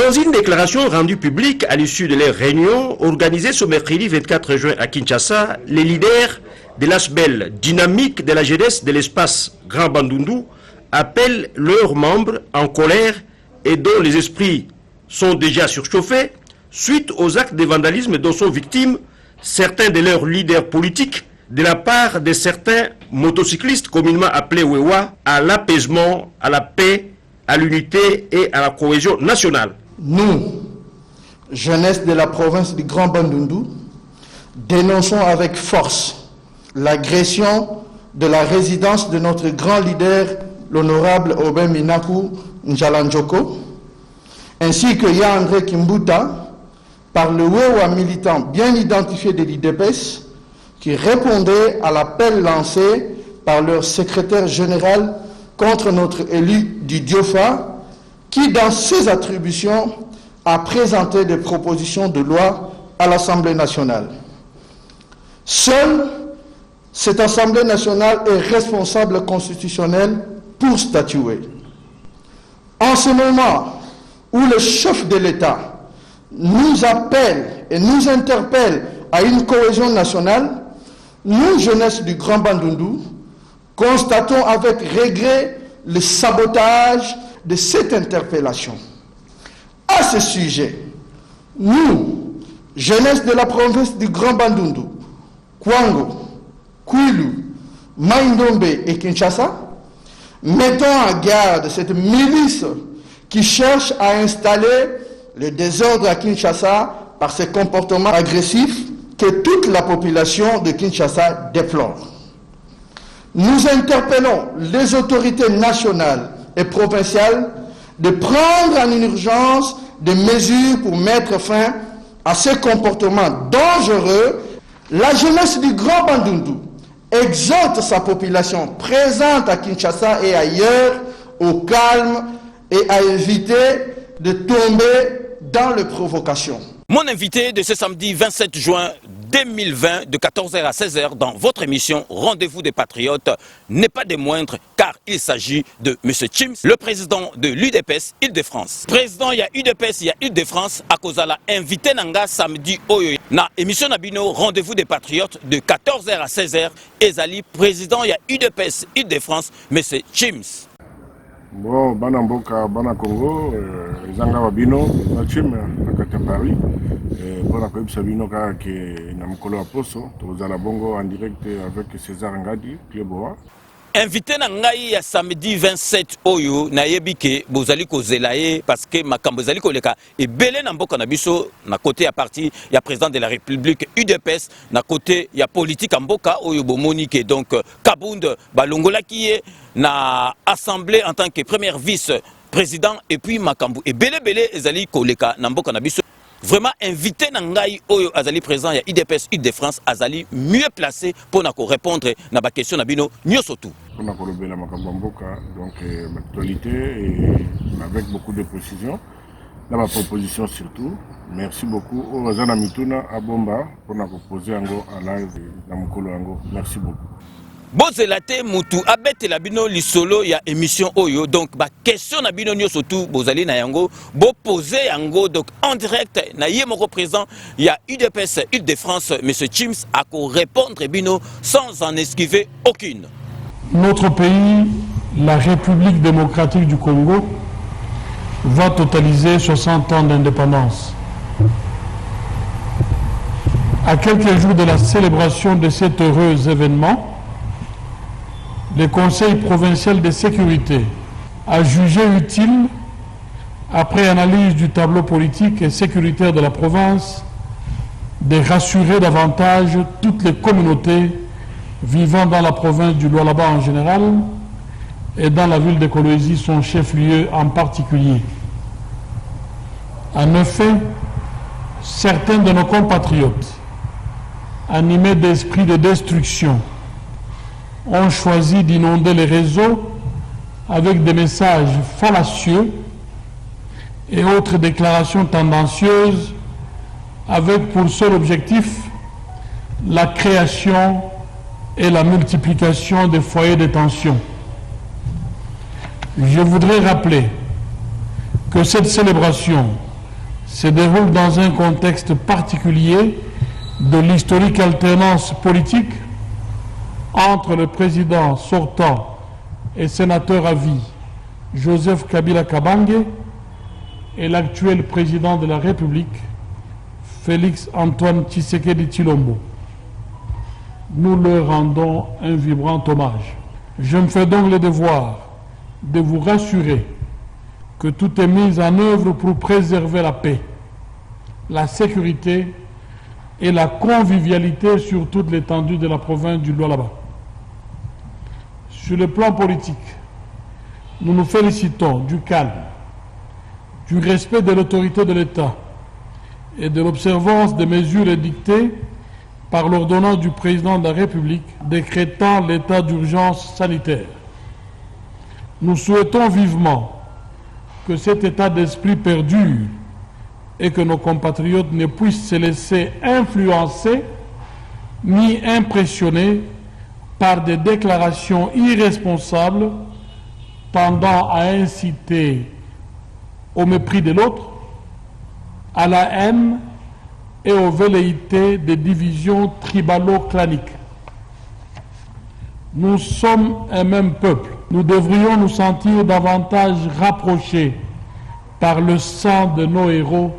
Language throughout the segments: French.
Dans une déclaration rendue publique à l'issue de leur réunion organisée ce mercredi 24 juin à Kinshasa, les leaders de l'ASBEL, dynamique de la jeunesse de l'espace Grand Bandundu, appellent leurs membres en colère et dont les esprits sont déjà surchauffés suite aux actes de vandalisme dont sont victimes certains de leurs leaders politiques de la part de certains motocyclistes communément appelés Wewa, à l'apaisement, à la paix, à l'unité et à la cohésion nationale. Nous, jeunesse de la province du Grand Bandundu, dénonçons avec force l'agression de la résidence de notre grand leader, l'honorable Aubin Minaku Njalanjoko, ainsi que André Kimbuta, par le Wewa militant bien identifié de l'IDPS, qui répondait à l'appel lancé par leur secrétaire général contre notre élu du Diofa, qui, dans ses attributions, a présenté des propositions de loi à l'Assemblée nationale. Seule cette Assemblée nationale est responsable constitutionnelle pour statuer. En ce moment où le chef de l'État nous appelle et nous interpelle à une cohésion nationale, nous, jeunesse du Grand Bandundu, constatons avec regret le sabotage de cette interpellation. À ce sujet, nous, jeunesse de la province du Grand Bandundu, Kwango, Kwilu, Maindombe et Kinshasa, mettons en garde cette milice qui cherche à installer le désordre à Kinshasa par ses comportements agressifs que toute la population de Kinshasa déplore. Nous interpellons les autorités nationales et provinciales de prendre en urgence des mesures pour mettre fin à ces comportements dangereux. La jeunesse du Grand Bandundu exhorte sa population présente à Kinshasa et ailleurs au calme et à éviter de tomber dans les provocations. Mon invité de ce samedi 27 juin 2020 de 14h à 16h dans votre émission Rendez-vous des Patriotes n'est pas des moindres car il s'agit de M. Chims, le président de l'UDPS Île-de-France. Président, il y a UDPS, il y a Île-de-France, à cause de invité Nanga samedi Oyo. Na émission Nabino Rendez-vous des Patriotes de 14h à 16h. Ezali, président, il y a UDPS Île-de-France, M. Chims. Bon, bana mboka, bana Congo, ezanga babino, Chim, na kata Paris. Pour la Koyib Sabino qui est dans Mokolo Aposo, Tozala Bongo en direct avec César Ngadi, Cléboa. Invité Nangaï à samedi 27 Oyo, Nayebi ke bozali ko zelaye parce que makambo zali ko leka et belé na mboka na biso na côté à parti il y a président de la République UDPS na côté il y a politique en mboka Oyo Bomonique donc Kabund balongola qui est na assemblée en tant que première vice-président et puis makambo et belé ezali ko leka na mboka na biso. Vraiment invité Nangaï Oyo Azali présent, il y a IDPS Île-de-France, Azali mieux placé pour répondre à la question Nabino Nyosotu. On a collabé la Makambamboka, donc l'actualité et avec beaucoup de précision. Dans ma proposition surtout, merci beaucoup au Razana Mituna à Bomba pour nous proposer en live dans Mokolo Ango. Merci beaucoup. Bozelate mutu abete la bino lisolo ya émission Oyo donc ba question na bino nyo surtout bozali na yango bo poser yango donc en direct na yé moko présent il y a UDPS Île-de-France monsieur Chims a ko répondre bino sans en esquiver aucune. Notre pays, la République démocratique du Congo, va totaliser 60 ans d'indépendance. À quelques jours de la célébration de cet heureux événement, le Conseil provincial de sécurité a jugé utile, après analyse du tableau politique et sécuritaire de la province, de rassurer davantage toutes les communautés vivant dans la province du Lualaba en général et dans la ville de Kolwezi, son chef-lieu en particulier. En effet, certains de nos compatriotes, animés d'esprit de destruction, ont choisi d'inonder les réseaux avec des messages fallacieux et autres déclarations tendancieuses avec pour seul objectif la création et la multiplication des foyers de tension. Je voudrais rappeler que cette célébration se déroule dans un contexte particulier de l'historique alternance politique entre le président sortant et sénateur à vie Joseph Kabila Kabange et l'actuel président de la République Félix Antoine Tshisekedi Tshilombo. Nous leur rendons un vibrant hommage. Je me fais donc le devoir de vous rassurer que tout est mis en œuvre pour préserver la paix, la sécurité et la convivialité sur toute l'étendue de la province du Lualaba. Sur le plan politique, nous nous félicitons du calme, du respect de l'autorité de l'État et de l'observance des mesures édictées par l'ordonnance du président de la République décrétant l'état d'urgence sanitaire. Nous souhaitons vivement que cet état d'esprit perdure et que nos compatriotes ne puissent se laisser influencer ni impressionner par des déclarations irresponsables tendant à inciter au mépris de l'autre, à la haine et aux velléités des divisions tribalo-claniques. Nous sommes un même peuple. Nous devrions nous sentir davantage rapprochés par le sang de nos héros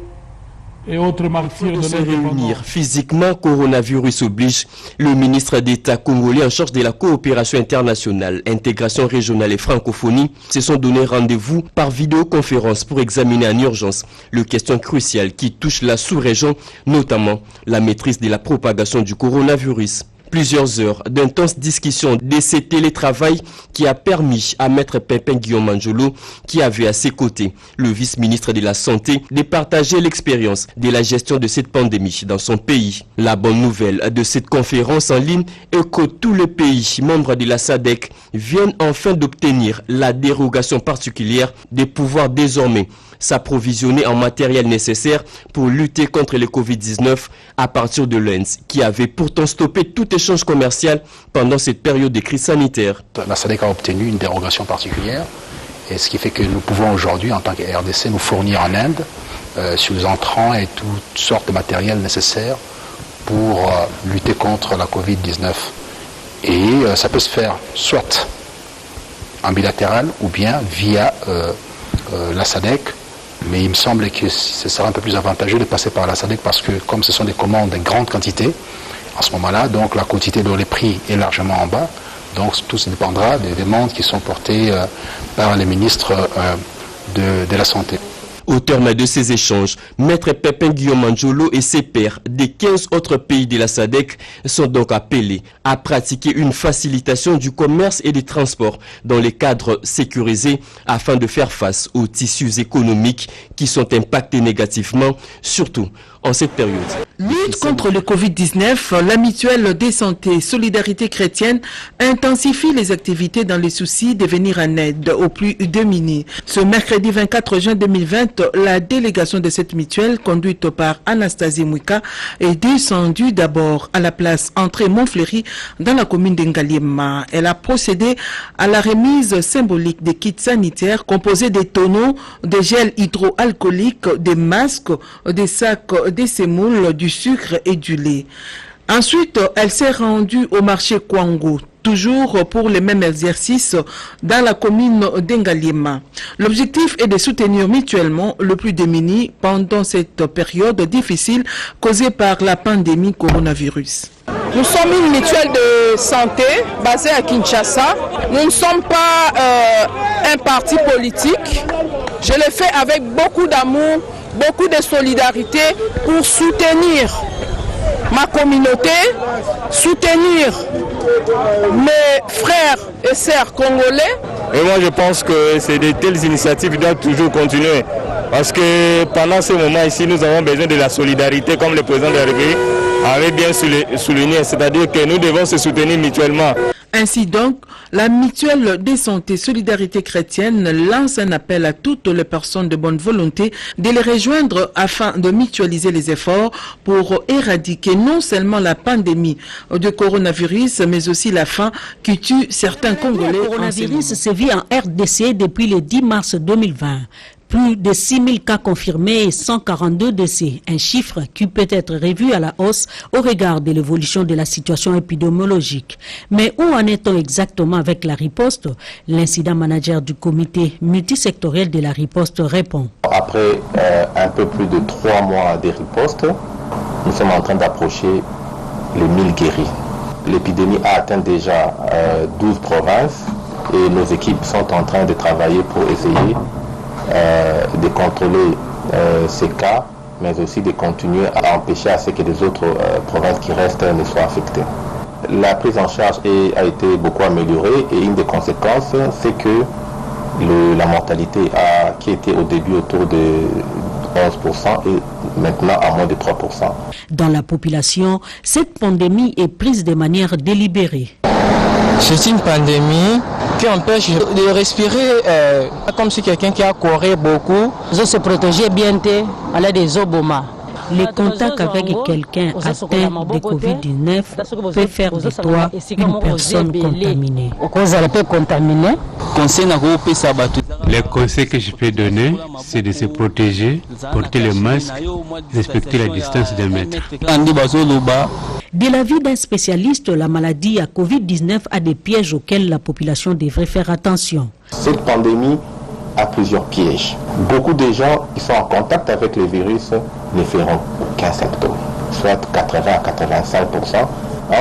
et autres martyrs de se l'indépendance. réunir physiquement, coronavirus oblige, le ministre d'État congolais en charge de la coopération internationale, intégration régionale et francophonie se sont donné rendez-vous par vidéoconférence pour examiner en urgence les questions cruciales qui touchent la sous-région, notamment la maîtrise de la propagation du coronavirus. Plusieurs heures d'intenses discussions de ce télétravail qui a permis à Maître Pépin Guillaume Anjolo, qui avait à ses côtés le vice-ministre de la Santé, de partager l'expérience de la gestion de cette pandémie dans son pays. La bonne nouvelle de cette conférence en ligne est que tous les pays membres de la SADC viennent enfin d'obtenir la dérogation particulière de pouvoir désormais s'approvisionner en matériel nécessaire pour lutter contre le Covid-19 à partir de l'Inde, qui avait pourtant stoppé tout échange commercial pendant cette période de crise sanitaire. La SADC a obtenu une dérogation particulière, et ce qui fait que nous pouvons aujourd'hui, en tant que RDC, nous fournir en Inde sur les entrants et toutes sortes de matériel nécessaire pour lutter contre la Covid-19. Et ça peut se faire soit en bilatéral ou bien via la SADC. Mais il me semble que ce sera un peu plus avantageux de passer par la SADC parce que comme ce sont des commandes de grande quantité, à ce moment-là, donc la quantité dont les prix est largement en bas. Donc tout dépendra des demandes qui sont portées par les ministres de la Santé. Au terme de ces échanges, Maître Pépin Guillaume Anjolo et ses pairs des 15 autres pays de la SADC sont donc appelés à pratiquer une facilitation du commerce et des transports dans les cadres sécurisés afin de faire face aux tissus économiques qui sont impactés négativement, surtout en cette période. Lutte contre le Covid-19, la mutuelle des santé Solidarité chrétienne intensifie les activités dans le souci de venir en aide aux plus démunis. Ce mercredi 24 juin 2020, la délégation de cette mutuelle, conduite par Anastasie Mouika, est descendue d'abord à la place Entrée Montfleury dans la commune d'Engaliema. Elle a procédé à la remise symbolique des kits sanitaires composés des tonneaux, des gels hydroalcooliques, des masques, des sacs, des semoules, du sucre et du lait. Ensuite, elle s'est rendue au marché Kwango, toujours pour les mêmes exercices dans la commune d'Engaliema. L'objectif est de soutenir mutuellement le plus démuni pendant cette période difficile causée par la pandémie coronavirus. Nous sommes une mutuelle de santé basée à Kinshasa. Nous ne sommes pas un parti politique. Je le fais avec beaucoup d'amour, beaucoup de solidarité pour soutenir ma communauté, soutenir mes frères et sœurs congolais. Et moi je pense que c'est de telles initiatives qui doivent toujours continuer. Parce que pendant ce moment ici, nous avons besoin de la solidarité, comme le président de la République avait bien souligné, c'est-à-dire que nous devons se soutenir mutuellement. Ainsi donc, la mutuelle des santé Solidarité chrétienne lance un appel à toutes les personnes de bonne volonté de les rejoindre afin de mutualiser les efforts pour éradiquer non seulement la pandémie de coronavirus, mais aussi la faim qui tue certains Congolais. Le coronavirus sévit en RDC depuis le 10 mars 2020. Plus de 6000 cas confirmés et 142 décès, un chiffre qui peut être revu à la hausse au regard de l'évolution de la situation épidémiologique. Mais où en est-on exactement avec la riposte? L'incident manager du comité multisectoriel de la riposte répond. Après un peu plus de 3 mois de riposte, nous sommes en train d'approcher les 1000 guéris. L'épidémie a atteint déjà 12 provinces et nos équipes sont en train de travailler pour essayer de contrôler ces cas, mais aussi de continuer à empêcher à ce que les autres provinces qui restent ne soient affectées. La prise en charge a été beaucoup améliorée et une des conséquences, c'est que la mortalité qui était au début autour de 11% et maintenant à moins de 3%. Dans la population, cette pandémie est prise de manière délibérée. C'est une pandémie qui empêche de respirer comme si quelqu'un qui a couru beaucoup. Ils se protéger bien à l'aide des obomas. Les contacts avec quelqu'un atteint de Covid-19 peut faire de toi une personne contaminée. Les conseils que je peux donner, c'est de se protéger, porter le masque, respecter la distance d'un mètre. De l'avis d'un spécialiste, la maladie à Covid-19 a des pièges auxquels la population devrait faire attention. Cette pandémie a plusieurs pièges. Beaucoup de gens qui sont en contact avec le virus ne feront aucun symptôme, soit 80 à 85%.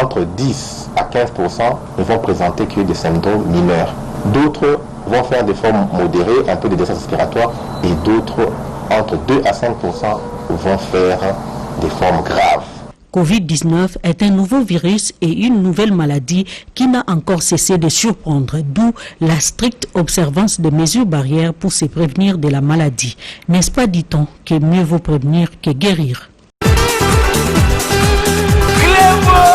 Entre 10 à 15% ne vont présenter que des symptômes mineurs. D'autres vont faire des formes modérées, un peu de détresse respiratoire, et d'autres, entre 2 à 5%, vont faire des formes graves. Covid-19 est un nouveau virus et une nouvelle maladie qui n'a encore cessé de surprendre, d'où la stricte observance des mesures barrières pour se prévenir de la maladie. N'est-ce pas, dit-on, que mieux vaut prévenir que guérir? Clément